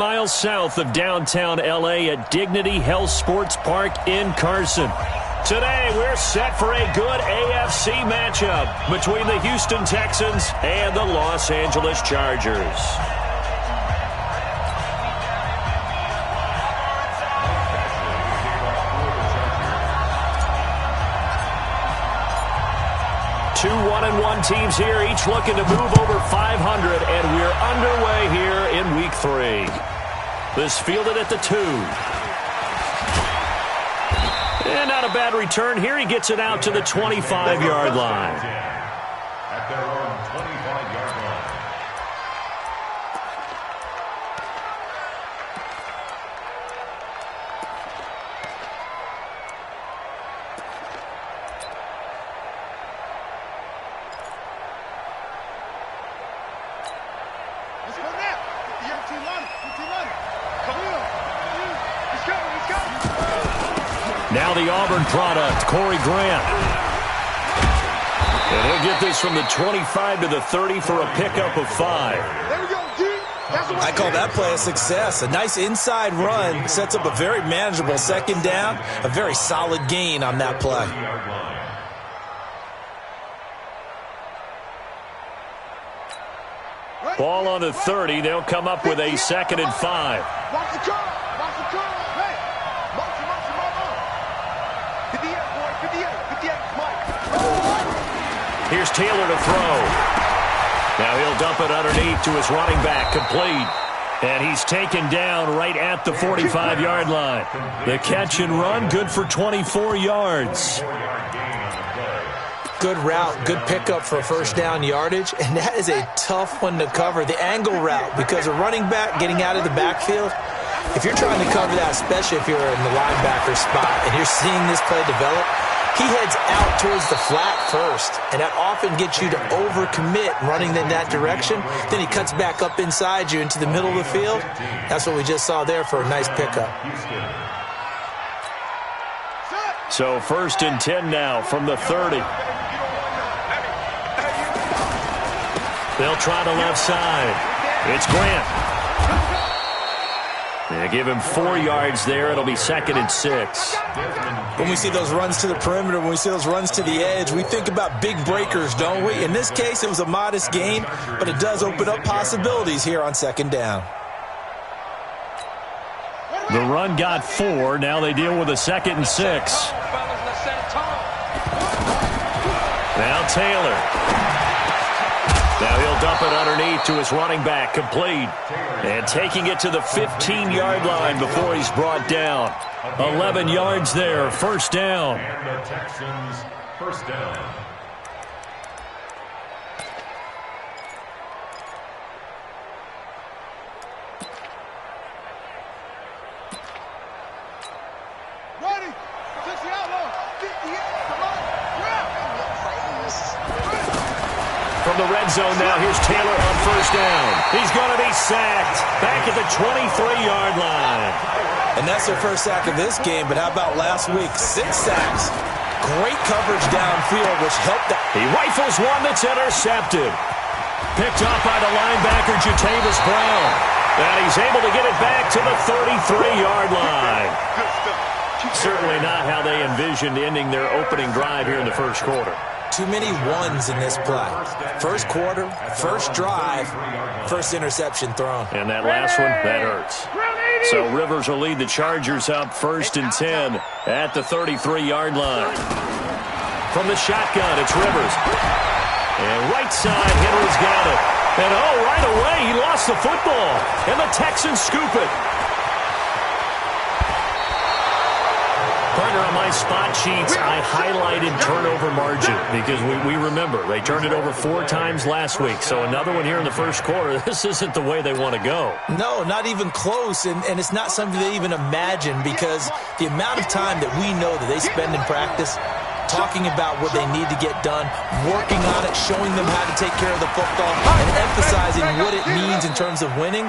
Miles south of downtown LA at Dignity Health Sports Park in Carson. Today, we're set for a good AFC matchup between the Houston Texans and the Los Angeles Chargers. Two 1-1 teams here, each looking to move over 500, and we're underway here in Week 3. This fielded at the 2. And not a bad return here. He gets it out to the 25-yard line. At their own 25-yard line. Let's go now. The Lm3lma. Come on. Let's go. Now the Auburn product, Corey Grant. And he'll get this from the 25 to the 30 for a pickup of 5. There we go, G. I call that play a success. A nice inside run sets up a very manageable second down. A very solid gain on that play. Ball on the 30. They'll come up with a 2nd and 5. Watch the curve. Hey. March. 58, boy. 58, Mike. Here's Taylor to throw. Now he'll dump it underneath to his running back, complete. And he's taken down right at the 45-yard line. The catch and run, good for 24 yards. Good route, good pickup for first down yardage, and that is a tough one to cover, the angle route, because a running back getting out of the backfield, if you're trying to cover that, especially if you're in the linebacker spot and you're seeing this play develop, he heads out towards the flat first, and that often gets you to overcommit running in that direction. Then he cuts back up inside you into the middle of the field. That's what we just saw there for a nice pickup. So 1st and 10 now from the 30. They'll try the left side. It's Grant. They give him 4 yards there. It'll be 2nd and 6. When we see those runs to the perimeter, when we see those runs to the edge, we think about big breakers, don't we? In this case, it was a modest gain, but it does open up possibilities here on 2nd down. The run got 4. Now they deal with a 2nd and 6. Now Taylor. Now he'll dump it underneath to his running back, complete. And taking it to the 15-yard line before he's brought down. 11 yards there, first down. And the Texans, first down. Ready. 60 outlaw. 58. Come on. From the red zone now, here's Taylor on first down. He's going to be sacked back at the 23-yard line. And that's their first sack of this game, but how about last week? 6 sacks. Great coverage downfield, which helped that. He rifles one that's intercepted. Picked up by the linebacker, Jatavis Brown. And he's able to get it back to the 33-yard line. Certainly not how they envisioned ending their opening drive here in the first quarter. Too many ones in this play. First quarter, first drive, first interception thrown. And that last one, that hurts. So Rivers will lead the Chargers up 1st and 10 at the 33-yard line. From the shotgun, it's Rivers. And right side, Henry's got it. And right away, he lost the football. And the Texans scoop it. Partner, on my spot sheets, I highlighted turnover margin because we remember they turned it over 4 times last week. So another one here in the first quarter. This isn't the way they want to go. No, not even close, and it's not something they even imagine because the amount of time that we know that they spend in practice talking about what they need to get done, working on it, showing them how to take care of the football, and emphasizing what it means in terms of winning.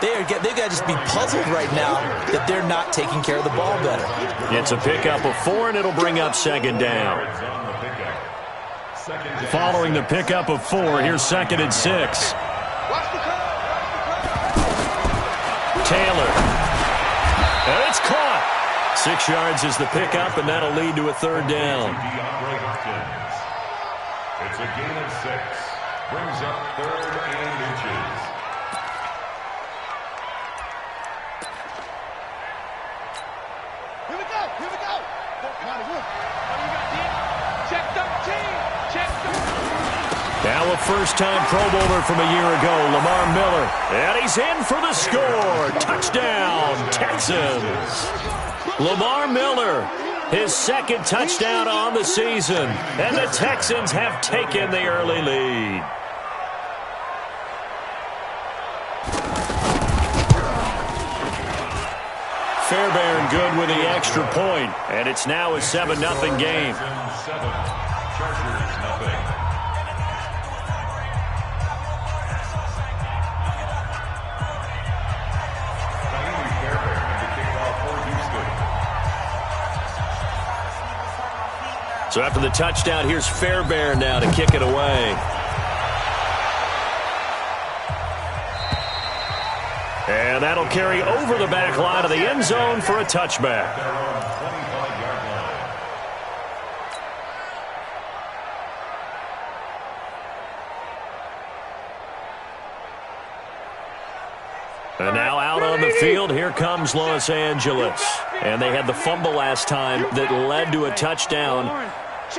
They've got to just be puzzled right now that they're not taking care of the ball better. It's a pickup of 4, and it'll bring up 2nd down. Following the pickup of 4, here's 2nd and 6. 6 yards is the pickup, and that'll lead to a third down. It's a gain of 6. Brings up 3rd and inches. Here we go. Come on, Wolf. Check 13. Now a first-time Pro Bowler from a year ago, Lamar Miller. And he's in for the score. Touchdown, Texans. Lamar Miller, his 2nd touchdown on the season. And the Texans have taken the early lead. Fairbairn good with the extra point. And it's now a 7-0 game. 7. Chargers nothing. So after the touchdown, here's Fairbairn now to kick it away. And that'll carry over the back line of the end zone for a touchback. And now out on the field, here comes Los Angeles. And they had the fumble last time that led to a touchdown.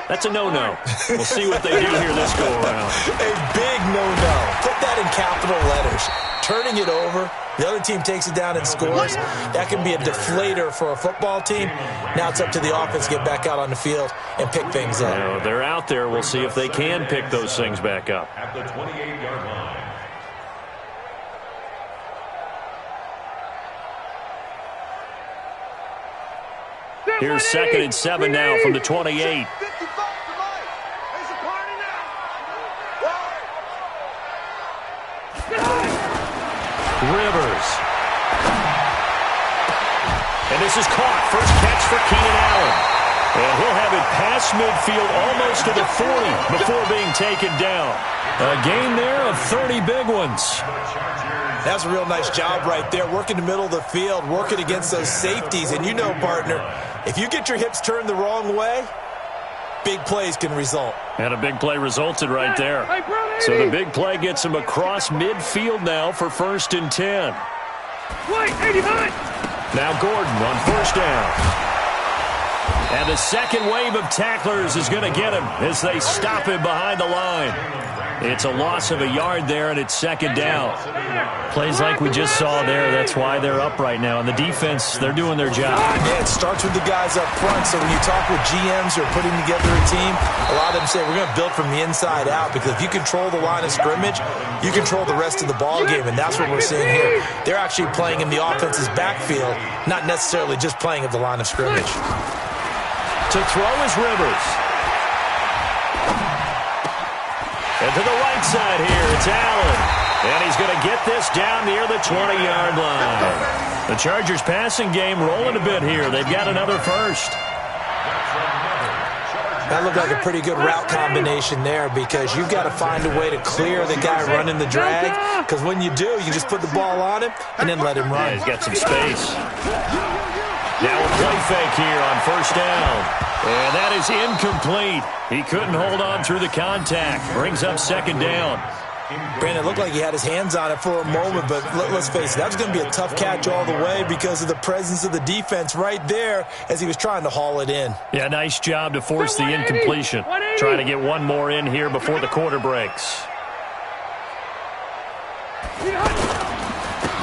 That's a no-no. We'll see what they do here this go-around. A big no-no. Put that in capital letters. Turning it over, the other team takes it down and scores. That can be a deflator for a football team. Now it's up to the offense to get back out on the field and pick things up. Now, they're out there. We'll see if they can pick those things back up. At the 28-yard line. Here's 2nd and 7 now from the 28. Rivers. And this is caught. First catch for Keenan Allen. And he'll have it past midfield almost to the 40 before being taken down. A gain there of 30 big ones. That's a real nice job right there. Working the middle of the field, working against those safeties. And you know, partner, if you get your hips turned the wrong way, big plays can result. And a big play resulted right there. So the big play gets him across midfield now for 1st and 10. Now Gordon on 1st down. And the second wave of tacklers is going to get him as they stop him behind the line. It's a loss of a yard there, and it's 2nd down. Plays like we just saw there. That's why they're up right now. And the defense, they're doing their job. Yeah, it starts with the guys up front. So when you talk with GMs who are putting together a team, a lot of them say we're going to build from the inside out, because if you control the line of scrimmage, you control the rest of the ball game, and that's what we're seeing here. They're actually playing in the offense's backfield, not necessarily just playing at the line of scrimmage. To throw is Rivers. And to the right side here, it's Allen. And he's going to get this down near the 20-yard line. The Chargers passing game rolling a bit here. They've got another first. That looked like a pretty good route combination there, because you've got to find a way to clear the guy running the drag, because when you do, you just put the ball on him and then let him run. Yeah, he's got some space. Now a play fake here on 1st down. And that is incomplete. He couldn't hold on through the contact. Brings up 2nd down. Brandon, it looked like he had his hands on it for a moment, but let's face it, that was going to be a tough catch all the way because of the presence of the defense right there as he was trying to haul it in. Yeah, nice job to force the incompletion. Trying to get one more in here before the quarter breaks.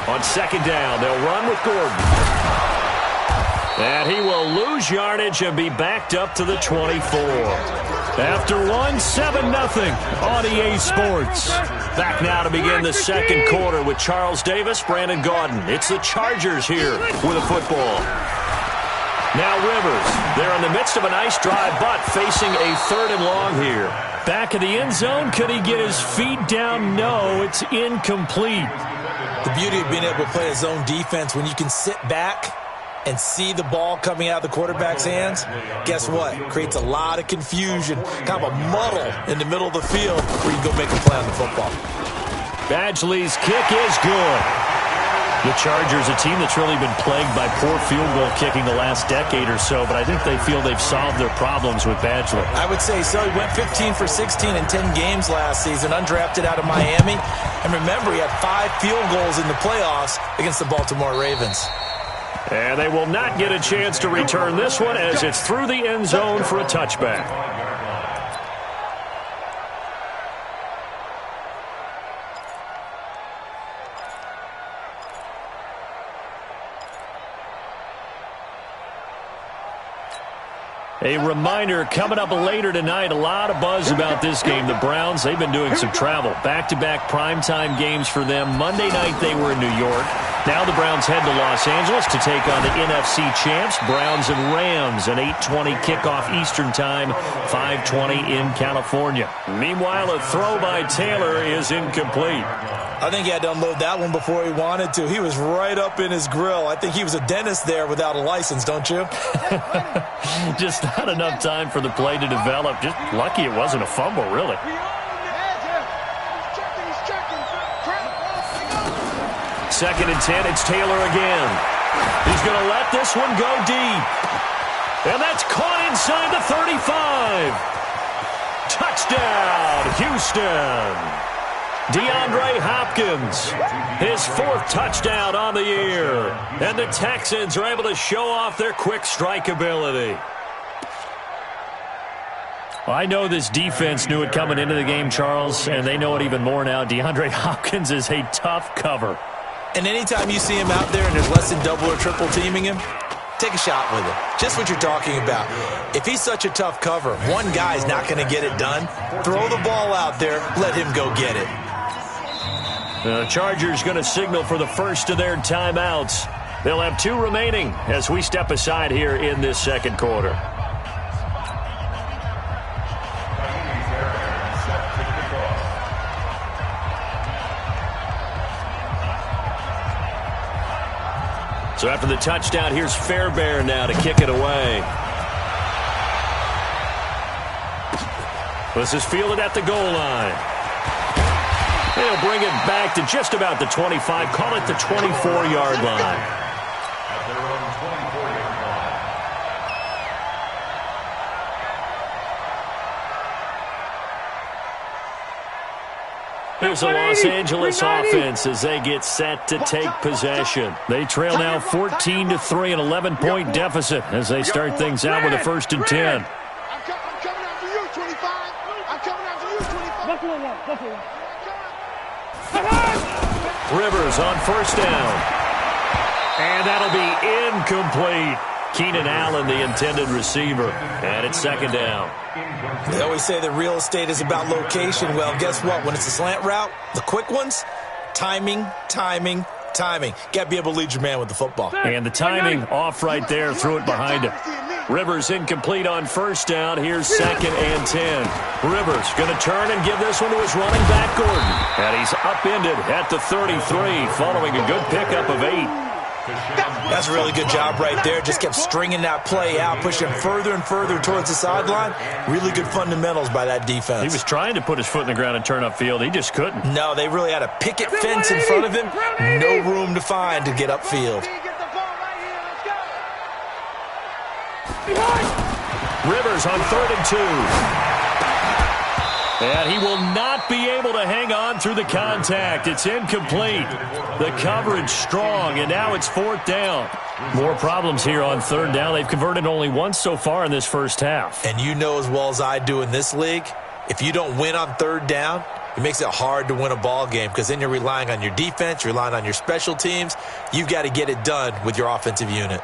On 2nd down, they'll run with Gordon. And he will lose yardage and be backed up to the 24. After one, 7-0 on EA Sports. Back now to begin the 2nd quarter with Charles Davis, Brandon Gaudin. It's the Chargers here with a football. Now Rivers, they're in the midst of a nice drive, but facing a 3rd and long here. Back of the end zone, could he get his feet down? No, it's incomplete. The beauty of being able to play a zone defense when you can sit back and see the ball coming out of the quarterback's hands, guess what? Creates a lot of confusion, kind of a muddle in the middle of the field where you can go make a play on the football. Badgley's kick is good. The Chargers, a team that's really been plagued by poor field goal kicking the last decade or so, but I think they feel they've solved their problems with Badgley. I would say so. He went 15 for 16 in 10 games last season, undrafted out of Miami. And remember, he had 5 field goals in the playoffs against the Baltimore Ravens. And they will not get a chance to return this one as it's through the end zone for a touchback. A reminder, coming up later tonight, a lot of buzz about this game. The Browns, they've been doing some travel. Back-to-back primetime games for them. Monday night they were in New York. Now the Browns head to Los Angeles to take on the NFC champs, Browns and Rams, an 8:20 kickoff Eastern time, 5:20 in California. Meanwhile, a throw by Taylor is incomplete. I think he had to unload that one before he wanted to. He was right up in his grill. I think he was a dentist there without a license, don't you? Just not enough time for the play to develop. Just lucky it wasn't a fumble, really. Second and 10, it's Taylor again. He's going to let this one go deep. And that's caught inside the 35. Touchdown, Houston. DeAndre Hopkins, his 4th touchdown on the year. And the Texans are able to show off their quick strike ability. Well, I know this defense knew it coming into the game, Charles, and they know it even more now. DeAndre Hopkins is a tough cover. And anytime you see him out there and there's less than double or triple teaming him, take a shot with him. Just what you're talking about. If he's such a tough cover, one guy's not going to get it done. Throw the ball out there. Let him go get it. The Chargers going to signal for the first of their timeouts. They'll have 2 remaining as we step aside here in this second quarter. So after the touchdown, here's Fairbairn now to kick it away. This is fielded at the goal line. They'll bring it back to just about the 25, call it the 24-yard line. At their own 24-yard line. Here's the Los Angeles offense as they get set to take possession. They trail now 14-3, an 11-point deficit as they start things out with a 1st and 10. I'm coming after you, 25. I'm coming after you, 25. Rivers on 1st down. And that'll be incomplete. Keenan Allen, the intended receiver. And it's 2nd down. They always say that real estate is about location. Well, guess what? When it's a slant route, the quick ones, timing. Got to be able to lead your man with the football. And the timing off right there, threw it behind him. Rivers incomplete on 1st down. Here's 2nd and 10. Rivers going to turn and give this one to his running back, Gordon. And he's upended at the 33 following a good pickup of 8. That's a really good job right there. Just kept stringing that play out, pushing him further and further towards the sideline. Really good fundamentals by that defense. He was trying to put his foot in the ground and turn upfield. He just couldn't. No, they really had a picket fence in front of him. No room to find to get upfield. Rivers on 3rd and 2. And he will not be able to hang on through the contact. It's incomplete. The coverage strong, and now it's 4th down. More problems here on 3rd down. They've converted only once so far in this first half. And you know as well as I do in this league, if you don't win on 3rd down, it makes it hard to win a ball game because then you're relying on your defense, you're relying on your special teams. You've got to get it done with your offensive unit.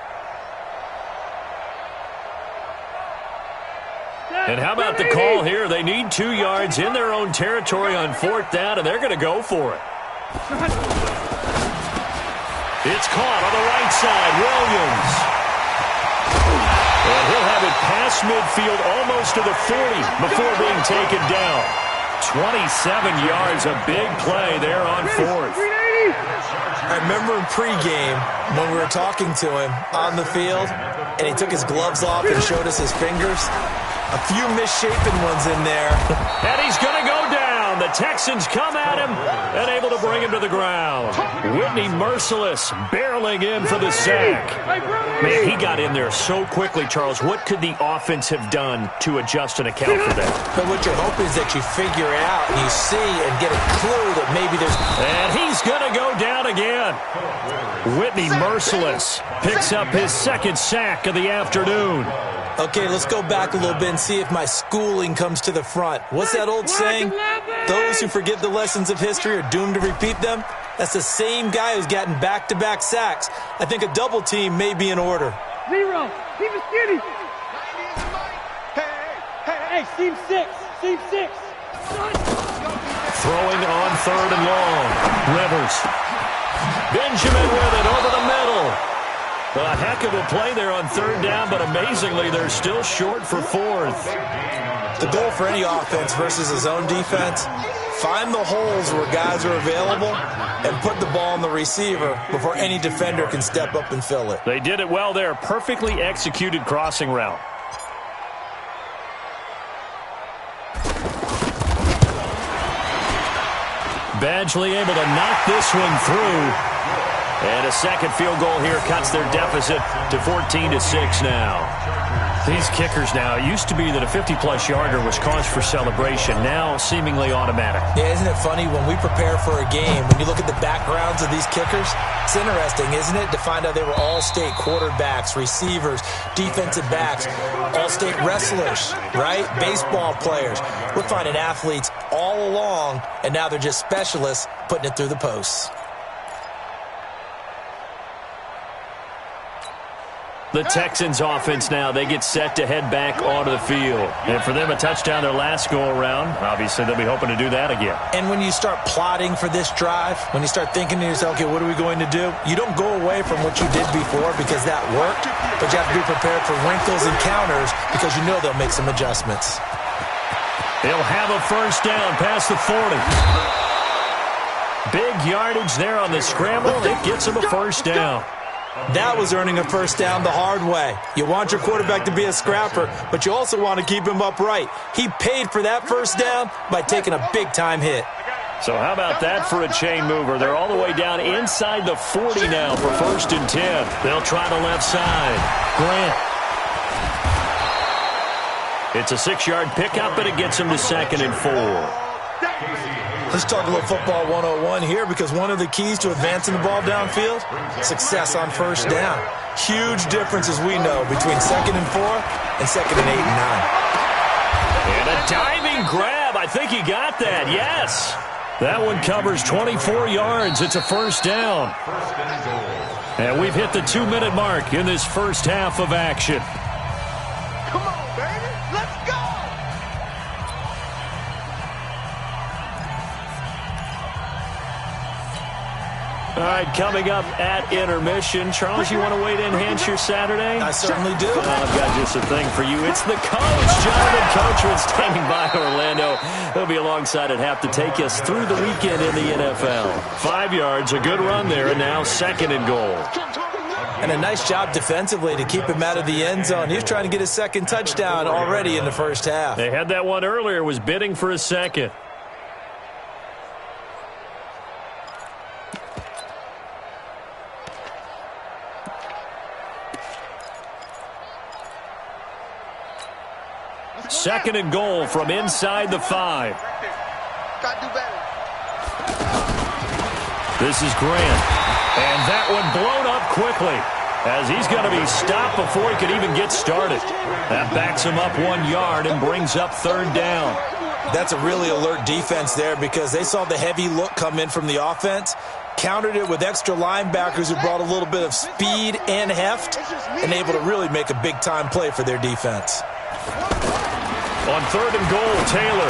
And how about the call here? They need 2 yards in their own territory on 4th down, and they're going to go for it. It's caught on the right side. Williams. And he'll have it past midfield almost to the 40 before being taken down. 27 yards, a big play there on 4th. I remember in pregame when we were talking to him on the field, and he took his gloves off and showed us his fingers. A few misshapen ones in there. And he's going to go down. down. The Texans come at him and able to bring him to the ground. Whitney Merciless barreling in for the sack. Man, he got in there so quickly, Charles. What could the offense have done to adjust and account for that? But what you're hoping is that you figure out, you see, and get a clue that maybe there's... And he's going to go down again. Whitney Merciless picks up his second sack of the afternoon. Okay, let's go back a little bit and see if my schooling comes to the front. What's that old saying? Those who forget the lessons of history are doomed to repeat them. That's the same guy who's gotten back-to-back sacks. I think a double team may be in order. Zero. Keep it skinny. Hey, seam six. Throwing on third and long. Rivers. Benjamin with it over the middle. A heck of a play there on third down, but amazingly, they're still short for fourth. The goal for any offense versus his own defense, find the holes where guys are available and put the ball on the receiver before any defender can step up and fill it. They did it well there. Perfectly executed crossing route. Badgley able to knock this one through. And a second field goal here cuts their deficit to 14-6 now. These kickers now, it used to be that a 50-plus yarder was cause for celebration. Now seemingly automatic. Yeah, isn't it funny when we prepare for a game, when you look at the backgrounds of these kickers, it's interesting, isn't it, to find out they were all-state quarterbacks, receivers, defensive backs, all-state wrestlers, right? Baseball players. We're finding athletes all along, and now they're just specialists putting it through the posts. The Texans offense now, they get set to head back onto the field. And for them, a touchdown their last go-around. Obviously, they'll be hoping to do that again. And when you start plotting for this drive, when you start thinking to yourself, okay, what are we going to do? You don't go away from what you did before because that worked, but you have to be prepared for wrinkles and counters because you know they'll make some adjustments. They'll have a first down past the 40. Big yardage there on the scramble. It gets them a first down. That was earning a first down the hard way. You want your quarterback to be a scrapper, but you also want to keep him upright. He paid for that first down by taking a big-time hit. So how about that for a chain mover? They're all the way down inside the 40 now for 1st and 10. They'll try the left side. Grant. It's a 6-yard pickup, but it gets him to 2nd and 4. Let's talk a little football 101 here because one of the keys to advancing the ball downfield, success on first down. Huge difference, as we know, between 2nd and 4 and 2nd and 8 and 9. And a diving grab. I think he got that. Yes. That one covers 24 yards. It's a first down. And we've hit the 2-minute mark in this first half of action. Come on, baby. Let's go. All right, coming up at intermission. Charles, you want to wait to enhance your Saturday? I certainly do. Well, I've got just a thing for you. It's the coach, Jonathan Coachman, standing by Orlando. He'll be alongside at half to take us through the weekend in the NFL. 5 yards, a good run there, and now 2nd and goal. And a nice job defensively to keep him out of the end zone. He was trying to get his second touchdown already in the first half. They had that one earlier, was bidding for a second. Second and goal from inside the 5. Got to do better. This is Grant. And that one blown up quickly as he's going to be stopped before he could even get started. That backs him up 1 yard and brings up 3rd down. That's a really alert defense there because they saw the heavy look come in from the offense, countered it with extra linebackers who brought a little bit of speed and heft, and able to really make a big-time play for their defense. On 3rd and goal, Taylor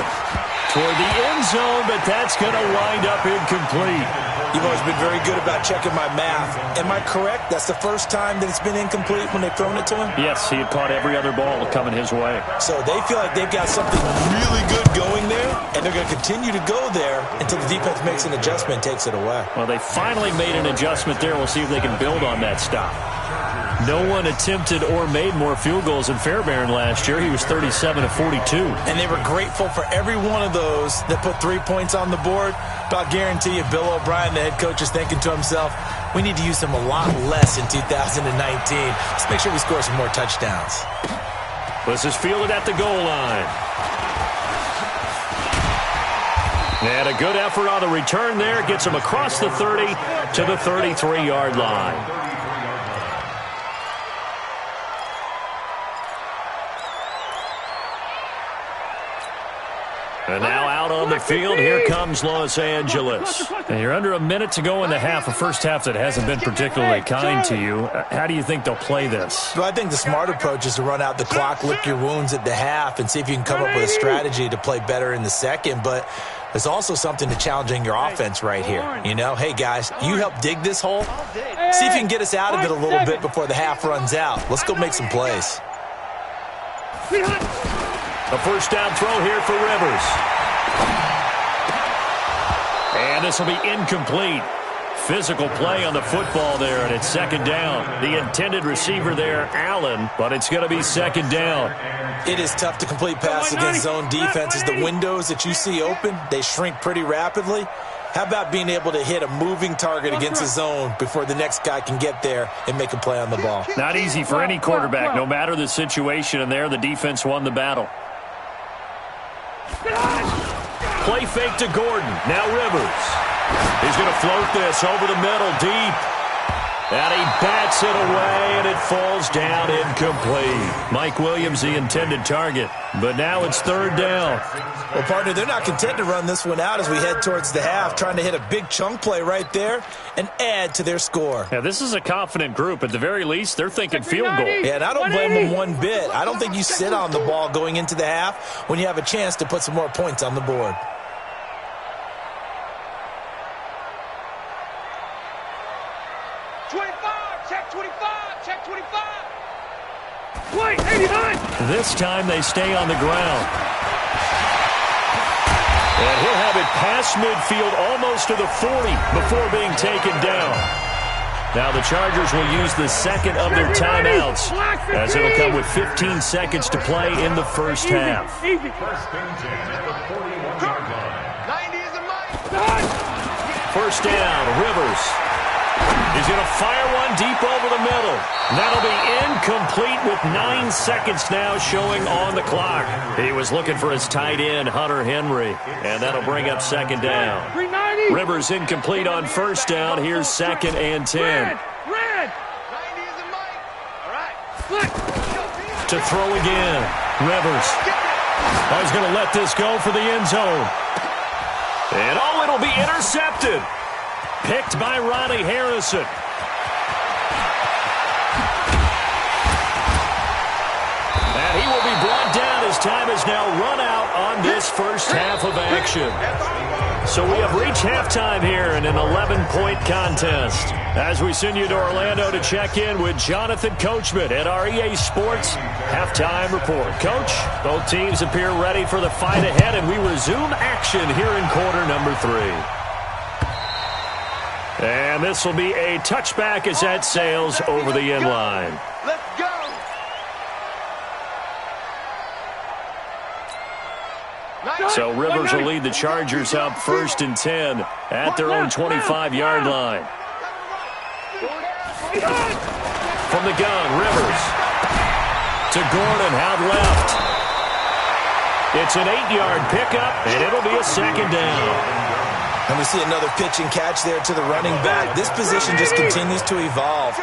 toward the end zone, but that's going to wind up incomplete. You've always been very good about checking my math. Am I correct? That's the first time that it's been incomplete when they've thrown it to him? Yes, he had caught every other ball coming his way. So they feel like they've got something really good going there, and they're going to continue to go there until the defense makes an adjustment and takes it away. Well, they finally made an adjustment there. We'll see if they can build on that stop. No one attempted or made more field goals than Fairbairn last year. He was 37 of 42. And they were grateful for every one of those that put 3 points on the board. But I'll guarantee you, Bill O'Brien, the head coach, is thinking to himself, we need to use them a lot less in 2019. Let's make sure we score some more touchdowns. This is fielded at the goal line. And a good effort on the return there. Gets him across the 30 to the 33-yard line. And now out on the field, here comes Los Angeles. And you're under a minute to go in the half, a first half that hasn't been particularly kind to you. How do you think they'll play this? Well, I think the smart approach is to run out the clock, lick your wounds at the half, and see if you can come up with a strategy to play better in the second. But there's also something to challenging your offense right here. You know, hey, guys, you help dig this hole. See if you can get us out of it a little bit before the half runs out. Let's go make some plays. A first down throw here for Rivers. And this will be incomplete. Physical play on the football there, and it's second down. The intended receiver there, Allen, but it's going to be second down. It is tough to complete passes against zone defenses. The windows that you see open, they shrink pretty rapidly. How about being able to hit a moving target against a zone before the next guy can get there and make a play on the ball? Not easy for any quarterback, no matter the situation, and there the defense won the battle. Play fake to Gordon. Now Rivers. He's going to float this over the middle, deep. And he bats it away, and it falls down incomplete. Mike Williams, the intended target. But now it's third down. Well, partner, they're not content to run this one out as we head towards the half, trying to hit a big chunk play right there and add to their score. Yeah, this is a confident group. At the very least, they're thinking field goal. Yeah, and I don't blame them one bit. I don't think you sit on the ball going into the half when you have a chance to put some more points on the board. This time they stay on the ground. And he'll have it past midfield almost to the 40 before being taken down. Now the Chargers will use the second of their timeouts as it'll come with 15 seconds to play in the first half. First down, Rivers. He's going to fire one deep over the middle. That'll be incomplete with 9 seconds now showing on the clock. He was looking for his tight end, Hunter Henry, and that'll bring up second down. Rivers incomplete on first down. Here's second and 10. To throw again. Rivers. Oh, he's going to let this go for the end zone. And oh, it'll be intercepted. Picked by Ronnie Harrison. And he will be brought down as time has now run out on this first half of action. So we have reached halftime here in an 11-point contest. As we send you to Orlando to check in with Jonathan Coachman at our EA Sports Halftime Report. Coach, both teams appear ready for the fight ahead, and we resume action here in quarter number 3. And this will be a touchback as that sails over the end line. Let's go. So Rivers will lead the Chargers up first and 10 at their own 25-yard line. From the gun, Rivers to Gordon out left. It's an 8-yard pickup, and it'll be a second down. And we see another pitch and catch there to the running back. This position just continues to evolve.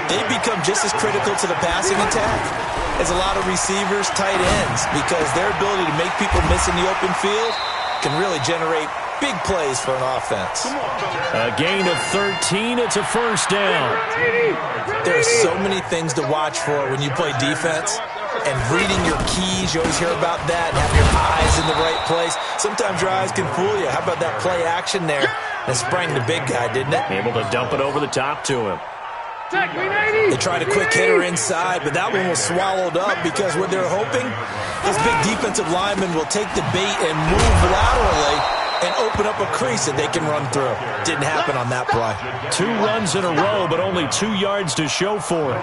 They become just as critical to the passing attack as a lot of receivers, tight ends, because their ability to make people miss in the open field can really generate big plays for an offense. A gain of 13. It's a first down. There are so many things to watch for when you play defense. And reading your keys, you always hear about that, and have your eyes in the right place. Sometimes your eyes can fool you. How about that play action there? That sprang the big guy, didn't it? Able to dump it over the top to him. They tried a quick hitter inside, but that one was swallowed up because what they're hoping, those big defensive linemen will take the bait and move laterally and open up a crease that they can run through. Didn't happen on that play. 2 runs in a row, but only 2 yards to show for it.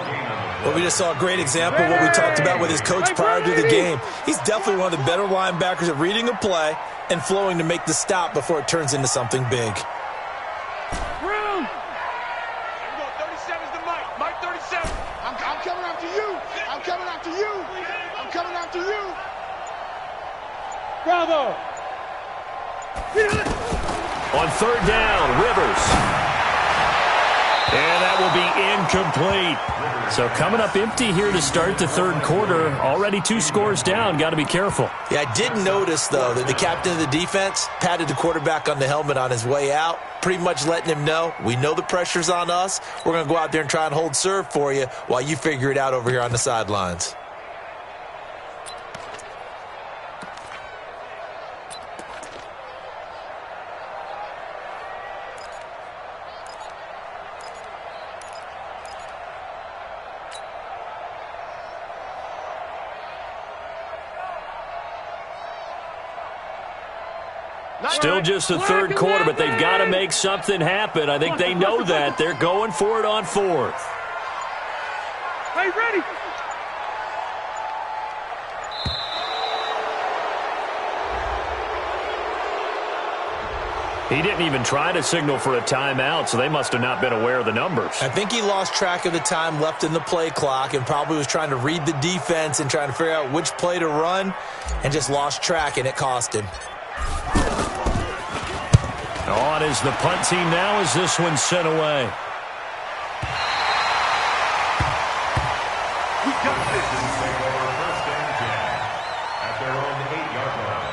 Well, we just saw a great example of what we talked about with his coach prior to the game. He's definitely one of the better linebackers at reading a play and flowing to make the stop before it turns into something big. Bravo! On 3rd down, Rivers. And that will be incomplete. So coming up empty here to start the 3rd quarter. Already 2 scores down. Got to be careful. Yeah, I did notice, though, that the captain of the defense patted the quarterback on the helmet on his way out, pretty much letting him know, we know the pressure's on us. We're going to go out there and try and hold serve for you while you figure it out over here on the sidelines. Still just the 3rd quarter, but they've got to make something happen. I think they know that. They're going for it on 4th. Hey, ready? He didn't even try to signal for a timeout, so they must have not been aware of the numbers. I think he lost track of the time left in the play clock and probably was trying to read the defense and trying to figure out which play to run and just lost track, and it cost him. On is the punt team now as this one's sent away. At their own 8-yard line.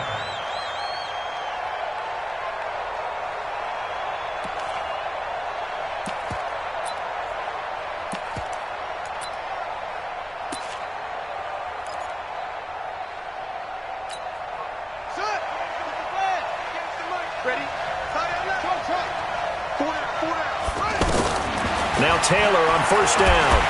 Ready? Now Taylor on 1st down.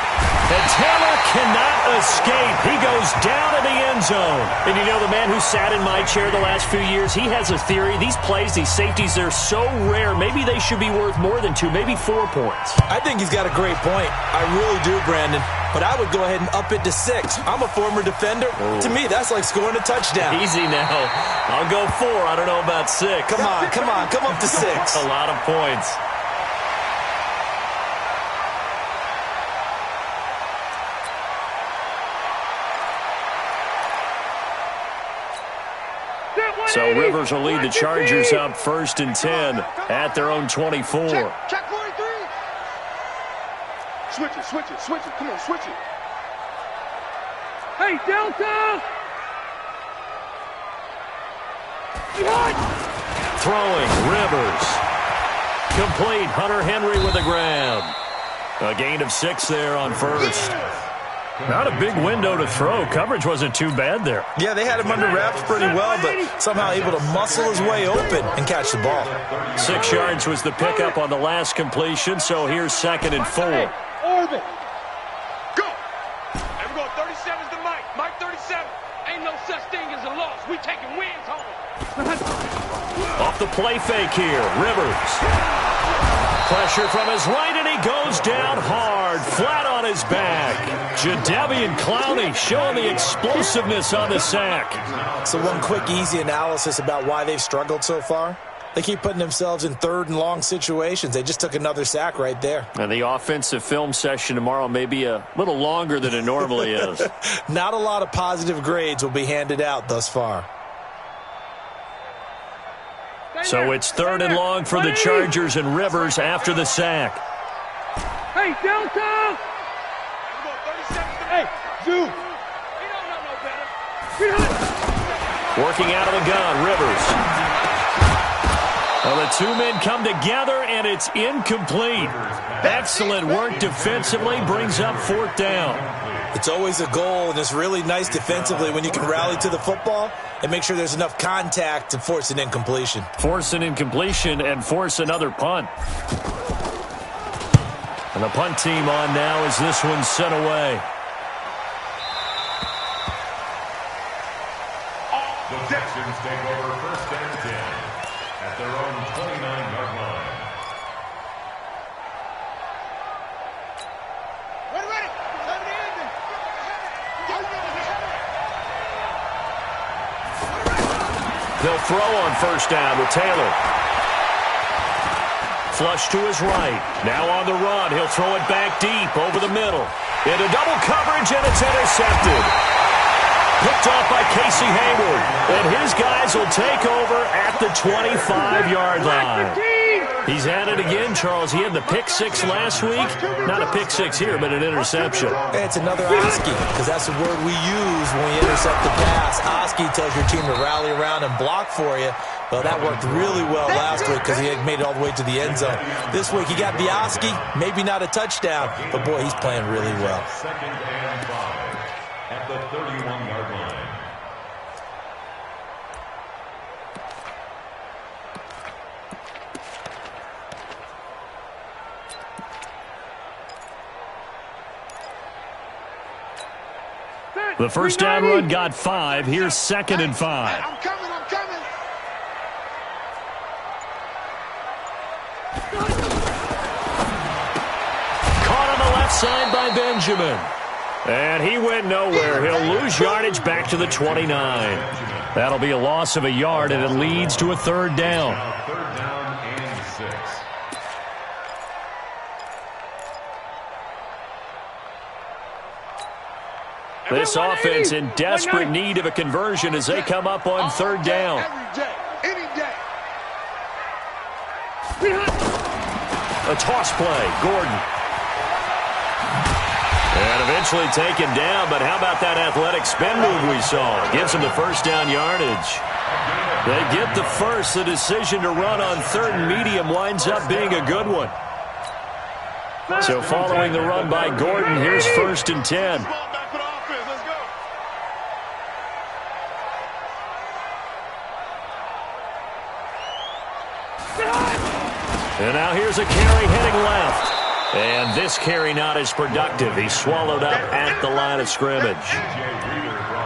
And Taylor cannot escape. He goes down in the end zone. And you know, the man who sat in my chair the last few years, he has a theory. These plays, these safeties, they're so rare. Maybe they should be worth more than 2, maybe 4 points. I think he's got a great point. I really do, Brandon. But I would go ahead and up it to 6. I'm a former defender. To me, that's like scoring a touchdown. Easy now. I'll go 4. I don't know about 6. Come on. Come up to 6. A lot of points. So Rivers will lead the Chargers up 1st and 10 at their own 24. Check 43. Switch it. Come on, switch it. Hey, Delta! Throwing, Rivers. Complete, Hunter Henry with a grab. A gain of 6 there on 1st. Not a big window to throw. Coverage wasn't too bad there. Yeah, they had him under wraps pretty well, but somehow able to muscle his way open and catch the ball. 6 yards was the pickup on the last completion, so here's 2nd and 4. Orbit. Go. Hey, we're going 37's the Mike. Mike 37. Ain't no such thing as a loss. We taking wins home. Off the play fake here, Rivers. Pressure from his right, and he goes down hard, flat on his back. Jadeveon Clowney showing the explosiveness on the sack. So one quick, easy analysis about why they've struggled so far. They keep putting themselves in 3rd and long situations. They just took another sack right there. And the offensive film session tomorrow may be a little longer than it normally is. Not a lot of positive grades will be handed out thus far. So it's 3rd and long for the Chargers and Rivers after the sack. Hey, Delta! Hey, Zoo! He don't know no better. Working out of the gun, Rivers. Well, the 2 men come together, and it's incomplete. Excellent work defensively, brings up 4th down. It's always a goal, and it's really nice defensively when you can rally to the football and make sure there's enough contact to force an incompletion. Force an incompletion and force another punt. And the punt team on now as this one's sent away. The Texans take over 1st and 10. at their own 29-yard line. They'll throw on first down with Taylor. Flush to his right. Now on the run. He'll throw it back deep over the middle. Into double coverage, and it's intercepted. Picked off by Casey Hayward. And his guys will take over at the 25-yard line. He's at it again, Charles. He had the pick six last week. Not a pick six here, but an interception. It's another Oski, because that's the word we use when we intercept the pass. Oski tells your team to rally around and block for you. Well, that worked really well last week because he had made it all the way to the end zone. This week he got the Oski, maybe not a touchdown, but boy, he's playing really well. 2nd and 5 at the 31-yard line. The first down run got 5. Here's 2nd and 5. I'm coming. Caught on the left side by Benjamin. And he went nowhere. He'll lose yardage back to the 29. That'll be a loss of a yard, and it leads to a 3rd down. Now 3rd down and 6. This offense in desperate need of a conversion as they come up on 3rd down. Every day, any day. A toss play, Gordon. And eventually taken down, but how about that athletic spin move we saw? Gives them the first down yardage. They get the first. The decision to run on 3rd and medium winds up being a good one. So following the run by Gordon, here's 1st and 10. And now here's a carry heading left. And this carry not as productive. He's swallowed up at the line of scrimmage.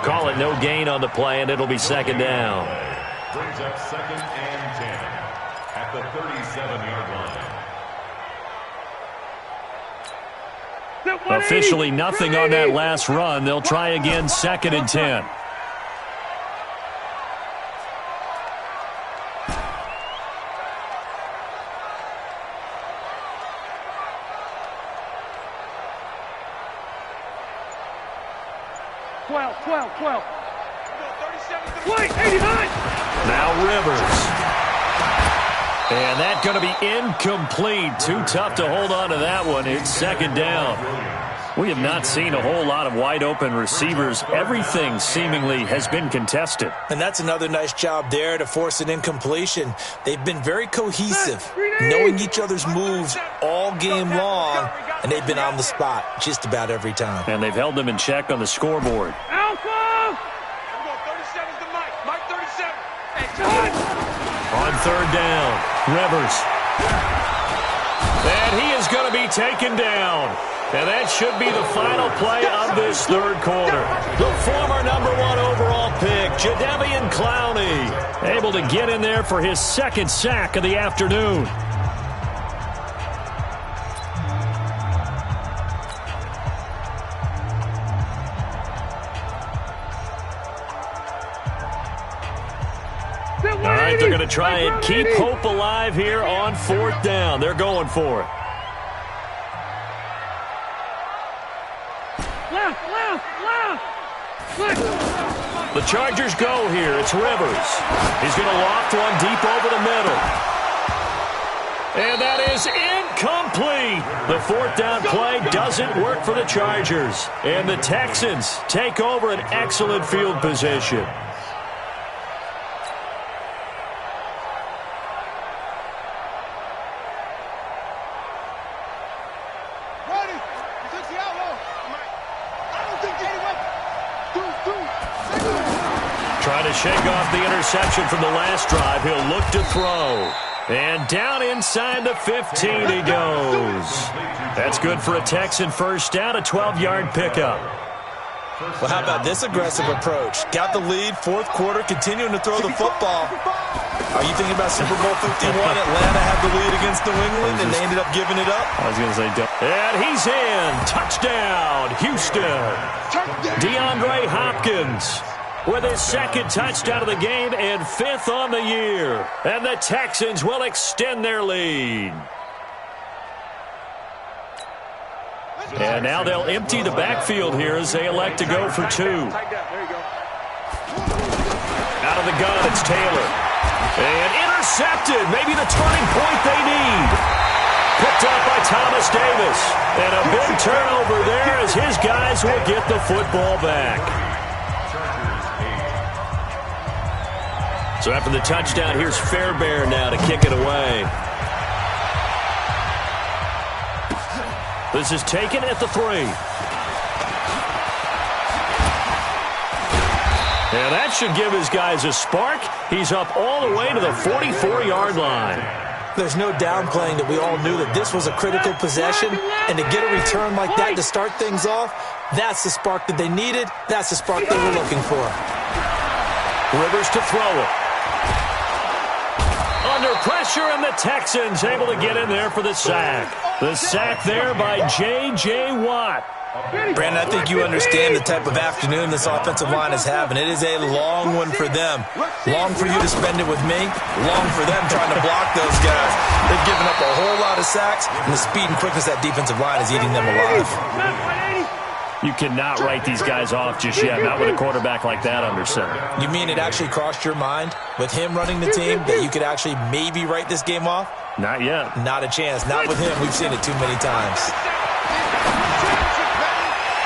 Call it no gain on the play, and it'll be 2nd down. Brings up 2nd and 10 at the 37-yard line. Officially nothing on that last run. They'll try again 2nd and 10. Now Rivers. And that's going to be incomplete. Too tough to hold on to that one. It's 2nd down. We have not seen a whole lot of wide-open receivers. Everything seemingly has been contested. And that's another nice job there to force an incompletion. They've been very cohesive, knowing each other's moves all game long, and they've been on the spot just about every time. And they've held them in check on the scoreboard. On 3rd down, Rivers. And he is going to be taken down. And that should be the final play of this 3rd quarter. The former #1 overall pick, Jadeveon Clowney, able to get in there for his 2nd sack of the afternoon. All right, they're going to try and keep hope alive here on 4th down. They're going for it. The Chargers go here. It's Rivers. He's going to loft one deep over the middle. And that is incomplete. The 4th down play doesn't work for the Chargers. And the Texans take over an excellent field position. Trying to shake off the interception from the last drive. He'll look to throw. And down inside the 15 he goes. That's good for a Texan first down, a 12-yard pickup. Well, how about this aggressive approach? Got the lead, fourth quarter, continuing to throw the football. Are you thinking about Super Bowl 51? Atlanta had the lead against New England, and they ended up giving it up? I was going to say, and he's in. Touchdown, Houston. DeAndre Hopkins with his second touchdown of the game and fifth on the year. And the Texans will extend their lead. And now they'll empty the backfield here as they elect to go for two. Out of the gun, it's Taylor. And intercepted. Maybe the turning point they need. Picked up by Thomas Davis. And a big turnover there as his guys will get the football back. So after the touchdown, here's Fairbairn now to kick it away. This is taken at the 3. And that should give his guys a spark. He's up all the way to the 44-yard line. There's no downplaying that we all knew that this was a critical possession. And to get a return like that to start things off, that's the spark that they needed. That's the spark they were looking for. Rivers to throw it. Under pressure, and the Texans able to get in there for the sack. The sack there by J.J. Watt. Brandon, I think you understand the type of afternoon this offensive line is having. It is a long one for them. Long for you to spend it with me. Long for them trying to block those guys. They've given up a whole lot of sacks, and the speed and quickness of that defensive line is eating them alive. You cannot write these guys off just yet, not with a quarterback like that under center. You mean it actually crossed your mind with him running the team that you could actually maybe write this game off? Not yet. Not a chance. Not with him. We've seen it too many times.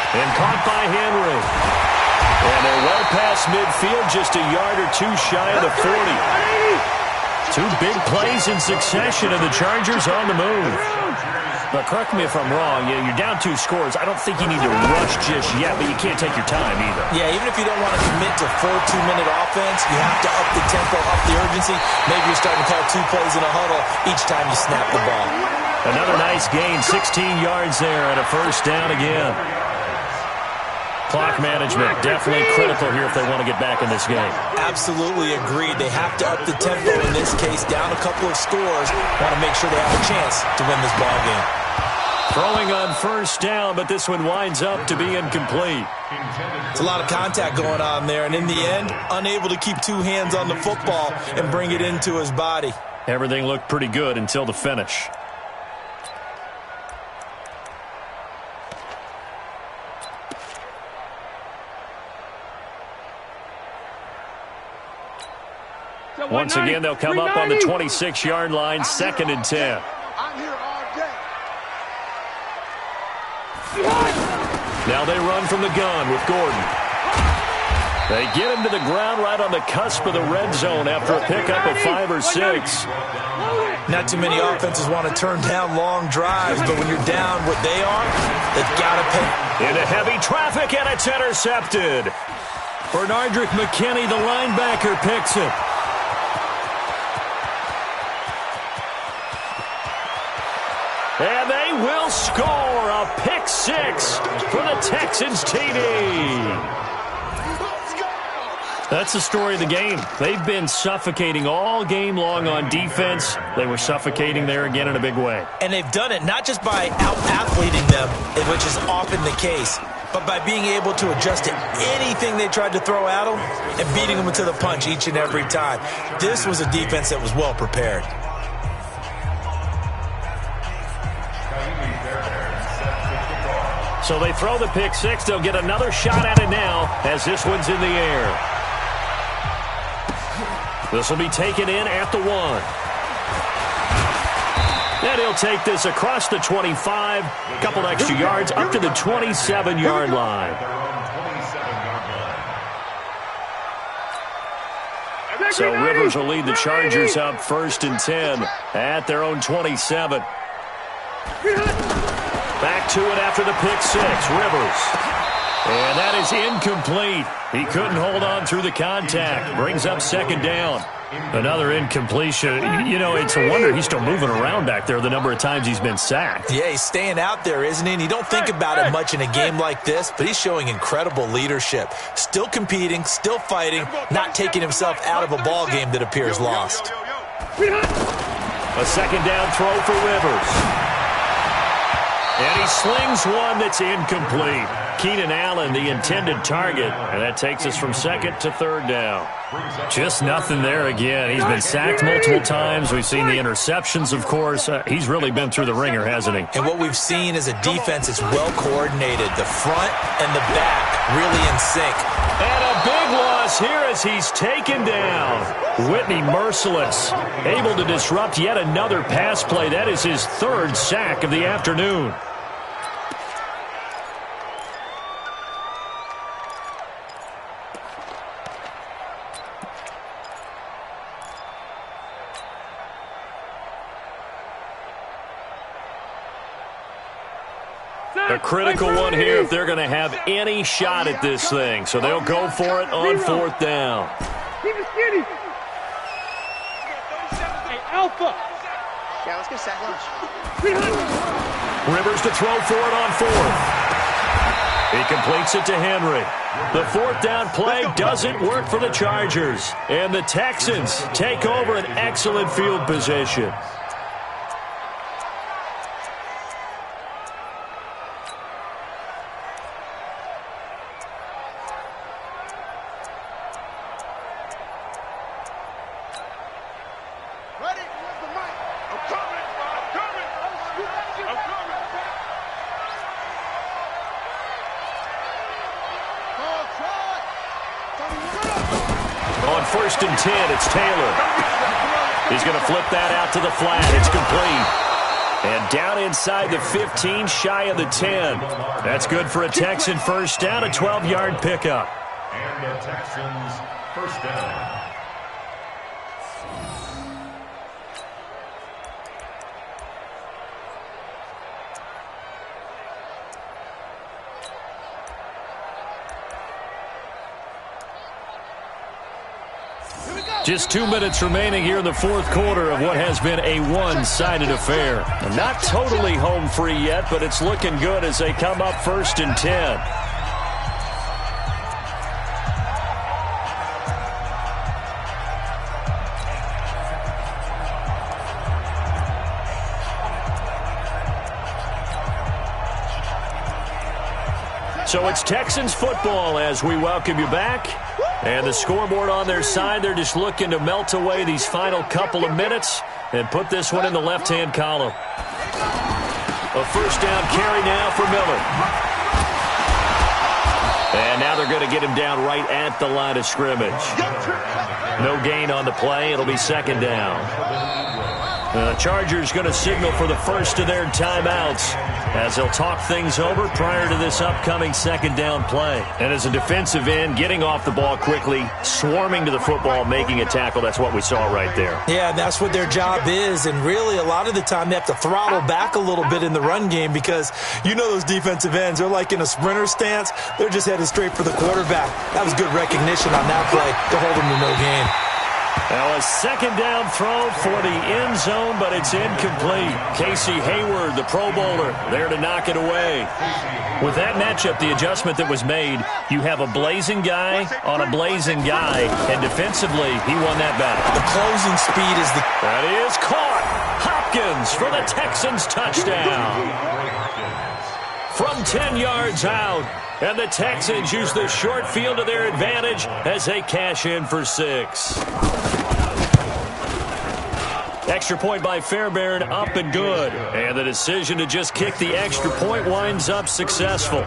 And caught by Henry. And they're well past midfield, just a yard or two shy of the 40. Two big plays in succession, and the Chargers on the move. But correct me if I'm wrong, you're down 2 scores. I don't think you need to rush just yet, but you can't take your time either. Yeah, even if you don't want to commit to full 2-minute offense, you have to up the tempo, up the urgency. Maybe you're starting to call 2 plays in a huddle each time you snap the ball. Another nice gain, 16 yards there, and a first down again. Clock management, definitely critical here if they want to get back in this game. Absolutely agreed. They have to up the tempo in this case, down a couple of scores. Want to make sure they have a chance to win this ball game. Throwing on first down, but this one winds up to be incomplete. It's a lot of contact going on there, and in the end, unable to keep 2 hands on the football and bring it into his body. Everything looked pretty good until the finish. Once again, they'll come up on the 26-yard line, 2nd and 10. I'm here all day. Now they run from the gun with Gordon. They get him to the ground right on the cusp of the red zone after a pickup of 5 or 6. Not too many offenses want to turn down long drives, but when you're down what they are, they've got to pay. Into heavy traffic, and it's intercepted. Bernardrick McKinney, the linebacker, picks it. And they will score a pick 6 for the Texans TD. That's the story of the game. They've been suffocating all game long on defense. They were suffocating there again in a big way. And they've done it not just by out-athleting them, which is often the case, but by being able to adjust to anything they tried to throw at them and beating them to the punch each and every time. This was a defense that was well prepared. So they throw the pick 6. They'll get another shot at it now as this one's in the air. This will be taken in at the 1. And he'll take this across the 25. A couple extra yards up to the 27-yard line. So Rivers will lead the Chargers up 1st and 10 at their own 27. Back to it after the pick 6. Rivers. And that is incomplete. He couldn't hold on through the contact. Brings up second down. Another incompletion. You know, it's a wonder he's still moving around back there the number of times he's been sacked. Yeah, he's staying out there, isn't he? And you don't think about it much in a game like this, but he's showing incredible leadership. Still competing, still fighting, not taking himself out of a ball game that appears lost. A second down throw for Rivers. And he slings one that's incomplete. Keenan Allen, the intended target. And that takes us from second to third down. Just nothing there again. He's been sacked multiple times. We've seen the interceptions, of course. He's really been through the ringer, hasn't he? And what we've seen is a defense that's well coordinated. The front and the back really in sync. And a big loss here as he's taken down. Whitney merciless. Able to disrupt yet another pass play. That is his third sack of the afternoon. A critical one here if they're going to have any shot at this thing. So they'll go for it on fourth down. Keep it skinny. Hey, Alpha. Yeah, let's get sack lunch. Rivers to throw for it on fourth. He completes it to Henry. The fourth down play doesn't work for the Chargers. And the Texans take over an excellent field position. On 1st and 10, it's Taylor. He's going to flip that out to the flat. It's complete. And down inside the 15, shy of the 10. That's good for a Texan first down, a 12-yard pickup. And the Texans first down. Just 2 minutes remaining here in the fourth quarter of what has been a one-sided affair. Not totally home free yet, but it's looking good as they come up 1st and 10. So it's Texans football as we welcome you back. And the scoreboard on their side, they're just looking to melt away these final couple of minutes and put this one in the left-hand column. A first down carry now for Miller. And now they're going to get him down right at the line of scrimmage. No gain on the play. It'll be second down. The Chargers going to signal for the first of their timeouts as they'll talk things over prior to this upcoming second down play. And as a defensive end, getting off the ball quickly, swarming to the football, making a tackle, that's what we saw right there. Yeah, that's what their job is. And really, a lot of the time, they have to throttle back a little bit in the run game because you know those defensive ends, they're like in a sprinter stance. They're just headed straight for the quarterback. That was good recognition on that play to hold them to no gain. Now a second down throw for the end zone, but it's incomplete. Casey Hayward, the Pro Bowler, there to knock it away. With that matchup, the adjustment that was made, you have a blazing guy on a blazing guy, and defensively, he won that battle. The closing speed is the... That is caught. Hopkins for the Texans touchdown. From 10 yards out. And the Texans use the short field to their advantage as they cash in for 6. Extra point by Fairbairn, up and good. And the decision to just kick the extra point winds up successful.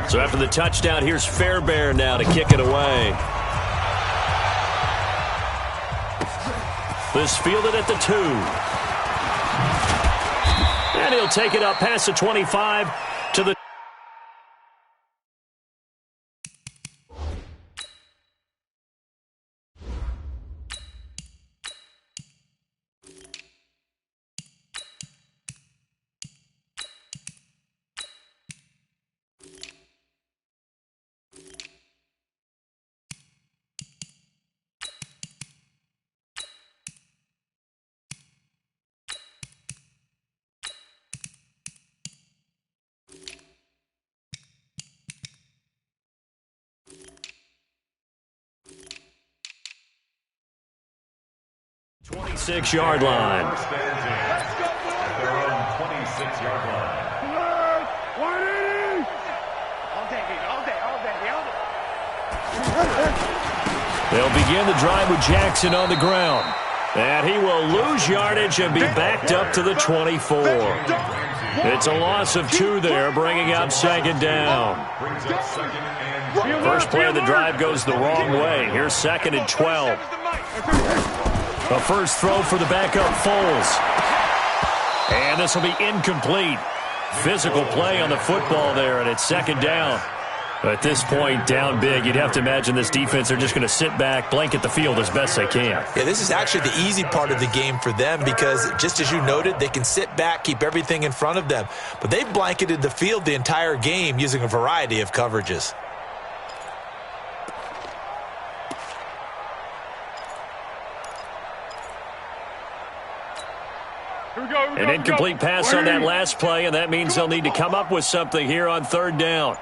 So after the touchdown, here's Fairbairn now to kick it away. This fielded at the 2. And he'll take it up past the 25 to the... 26-yard line. First and 10 at their own 26-yard line. They'll begin the drive with Jackson on the ground. And he will lose yardage and be backed up to the 24. It's a loss of 2 there, bringing up second down. Brings up second and First play of the drive goes the wrong way. Here's second and 12. The first throw for the backup Foles. And this will be incomplete. Physical play on the football there, and it's second down. At this point, down big, you'd have to imagine this defense, they're just going to sit back, blanket the field as best they can. Yeah, this is actually the easy part of the game for them because, just as you noted, they can sit back, keep everything in front of them. But they've blanketed the field the entire game using a variety of coverages. An incomplete pass on that last play, and that means they'll need to come up with something here on third down.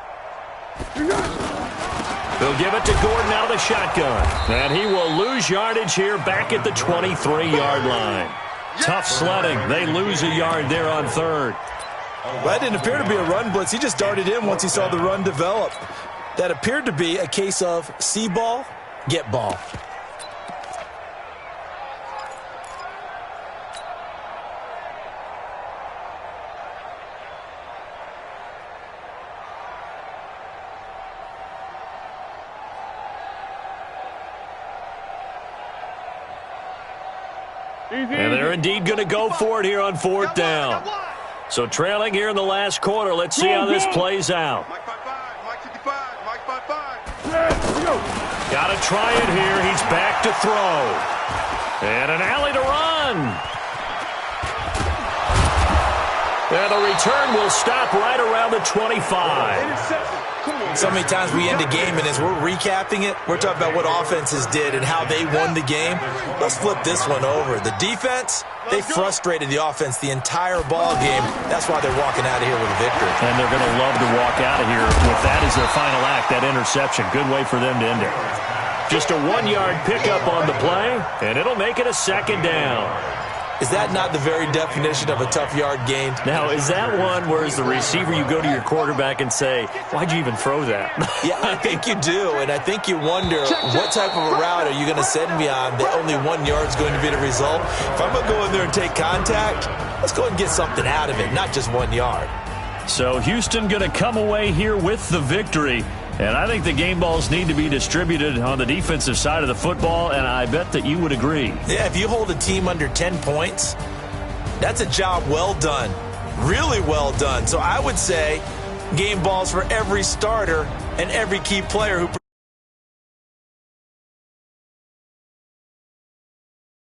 They'll give it to Gordon out of the shotgun. And he will lose yardage here back at the 23-yard line. Tough sledding. They lose a yard there on third. Well, that didn't appear to be a run blitz. He just darted in once he saw the run develop. That appeared to be a case of see ball, get ball. And they're indeed going to go for it here on fourth down. So trailing here in the last quarter. Let's see how this plays out. Mike 5-5, Mike 55, Mike 5-5. Got to try it here. He's back to throw. And an alley to run. And the return will stop right around the 25. So many times we end a game, and as we're recapping it, we're talking about what offenses did and how they won the game. Let's flip this one over. The defense, they frustrated the offense the entire ball game. That's why they're walking out of here with a victory. And they're going to love to walk out of here with that as their final act, that interception. Good way for them to end it. Just a 1-yard pickup on the play, and it'll make it a second down. Is that not the very definition of a tough yard gain? Now, is that one where as the receiver you go to your quarterback and say, why'd you even throw that? Yeah, I think you do, and I think you wonder what type of a route are you going to send me on that only 1 yard is going to be the result. If I'm going to go in there and take contact, let's go and get something out of it, not just 1 yard. So Houston going to come away here with the victory. And I think the game balls need to be distributed on the defensive side of the football, and I bet that you would agree. Yeah, if you hold a team under 10 points, that's a job well done, really well done. So I would say game balls for every starter and every key player who